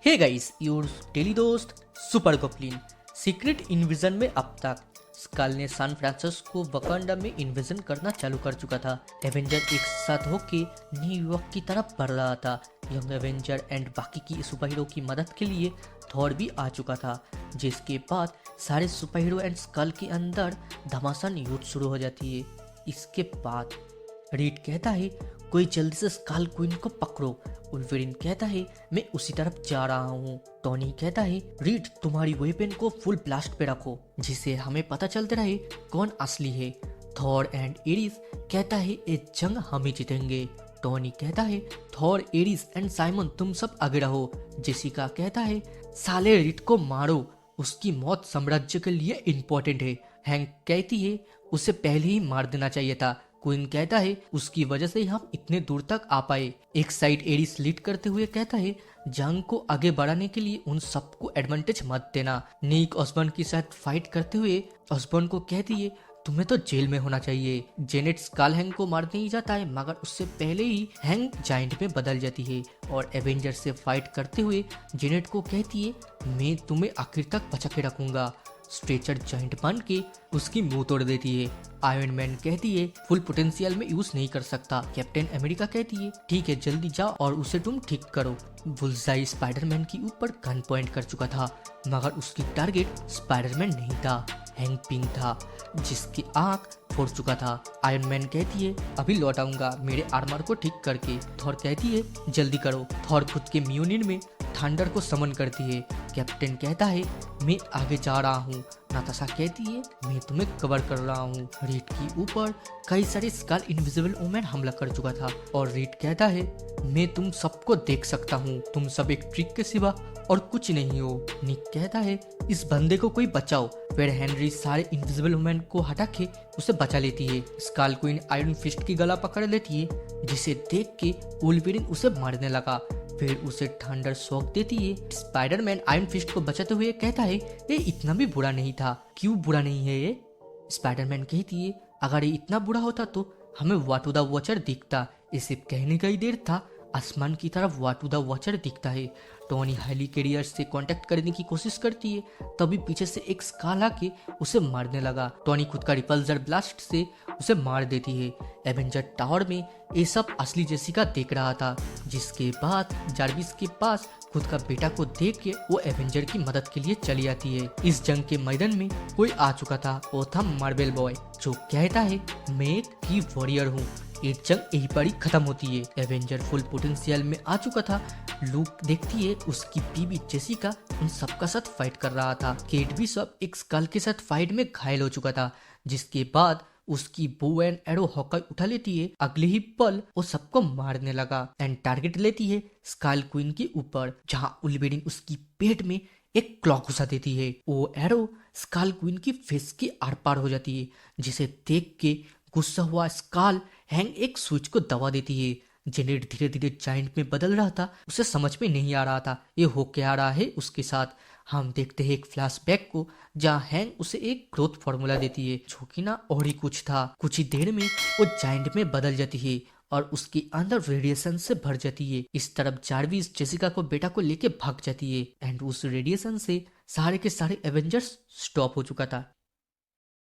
Hey guys, your daily दोस्त super गोपलिन। Secret invasion में अब तक स्कल ने सैन फ्रांसिस्को वकांडा में इन्विजन करना चालू कर चुका था। एवेंजर एक साथ होके न्यूयॉर्क की तरफ बढ़ रहा था। यंग एवेंजर एंड बाकी की सुपर हीरो की मदद के लिए थॉर भी आ चुका था, जिसके बाद सारे सुपर हीरो एंड स्कल के अंदर घमासान युद्ध शुरू हो जाती है। इसके बाद रीड कहता है कोई जल्दी से स्कल क्वीन को पकड़ो। वुल्वरीन कहता है मैं उसी तरफ जा रहा हूँ। टोनी कहता है रीड तुम्हारी वेपन को फुल ब्लास्ट पे रखो, जिससे हमें पता चलते रहे कौन असली है। थॉर एंड एरिस कहता है ये जंग हम ही जीतेंगे। टोनी कहता है थॉर, एरिस एंड साइमन तुम सब आगे रहो। जेसिका कहता है साले रीड को मारो, उसकी मौत साम्राज्य के लिए इम्पोर्टेंट है। हैंक कहती है उसे पहले ही मार देना चाहिए था। क्वीन कहता है उसकी वजह से हम इतने दूर तक आ पाए। एक साइड एरिस लीड करते हुए कहता है जंग को आगे बढ़ाने के लिए उन सबको एडवांटेज मत देना। नीक ऑसबर्न के साथ फाइट करते हुए ऑसबर्न को कहती है तुम्हें तो जेल में होना चाहिए। जेनेट स्कल हैंग को मारने ही जाता है, मगर उससे पहले ही हैंग जाइंट में बदल जाती है और एवेंजर से फाइट करते हुए जेनेट को कहती है मैं तुम्हें आखिर तक बचा के रखूंगा। स्ट्रेचर जाइंट बन के उसकी मुंह तोड़ देती है। आयरन मैन कहती है फुल पोटेंशियल में यूज नहीं कर सकता। कैप्टन अमेरिका कहती है ठीक है जल्दी जाओ और उसे तुम ठीक करो। बुलजाई स्पाइडरमैन के ऊपर गन पॉइंट कर चुका था, मगर उसकी टारगेट स्पाइडरमैन नहीं था, हैंक पिंग था, जिसकी आंख फोड़ चुका था। आयरन मैन कहती है अभी लौट आऊंगा मेरे आर्मर को ठीक करके। थॉर कहती है जल्दी करो। थॉर खुद के म्यूनिन में थंडर को समन करती है। कैप्टन कहता है मैं आगे जा रहा हूँ। नाताशा कहती है मैं तुम्हें कवर कर रहा हूँ। रीड के ऊपर कई सारे स्कल इनविजिबल वुमेन हमला कर चुका था और रीड कहता है मैं तुम सबको देख सकता हूँ, तुम सब एक ट्रिक के सिवा और कुछ नहीं हो। निक कहता है इस बंदे को कोई बचाओ। फिर हेनरी सारे इनविजिबल वुमेन को हटा के उसे बचा लेती है। स्कल क्वीन आयरन फिस्ट की गला पकड़ लेती है, जिसे देख के वुल्वरीन उसे मारने लगा। फिर उसे थंडर शॉक देती है। स्पाइडरमैन आयरन फिस्ट को बचाते हुए कहता है ये इतना भी बुरा नहीं था। क्यों बुरा नहीं है ये? स्पाइडरमैन कहती है अगर ये इतना बुरा होता तो हमें वाटू द वॉचर दिखता। ये सिर्फ कहने का ही देर था, आसमान की तरफ वाटू द वॉचर दिखता है। टोनी हाईली कैरियर से कांटेक्ट करने की कोशिश करती है, तभी पीछे से एक स्कल आके उसे मारने लगा। टोनी खुद का रिपल्सर ब्लास्ट से उसे मार देती है। एवेंजर टावर में ये सब असली जेसिका देख रहा था, जिसके बाद जार्विस के पास खुद का बेटा को देख के वो एवेंजर की मदद के लिए चली आती है। इस जंग के मैदान में कोई आ चुका था, वो था मार्बल बॉय, जो कहता है मैं एक की वॉरियर हूँ। ये जंग यही पर ही खत्म होती है। एवेंजर फुल पोटेंशियल में आ चुका था। लूक देखती है उसकी बीबी जेसिका उन सबका साथ फाइट कर रहा था। केट भी सब एक स्कल के साथ फाइट में घायल हो चुका था, जिसके बाद उसकी बो एंड एरो हॉकाई उठा लेती है। अगले ही पल वो सबको मारने लगा एंड टारगेट लेती है स्कल क्वीन के ऊपर, जहां वुल्वरीन उसकी पेट में एक क्लॉ घुसा देती है। वो एरो स्कल क्वीन की फेस के आर पार हो जाती है, जिसे देख के गुस्सा हुआ स्कल हैंग एक स्विच को दबा देती है। जेनेट धीरे धीरे जाइंट में बदल रहा था, उसे समझ में नहीं आ रहा था ये हो क्या रहा है उसके साथ। हम देखते हैं एक फ्लैशबैक को, जहाँ हैंग उसे एक ग्रोथ फॉर्मूला देती है, जो कि ना और ही कुछ था। कुछ ही देर में वो जाइंट में बदल जाती है और उसके अंदर रेडिएशन से भर जाती है। इस तरफ जार्विस जेसिका को बेटा को लेके भाग जाती है एंड उस रेडिएशन से सारे के सारे एवेंजर्स स्टॉप हो चुका था।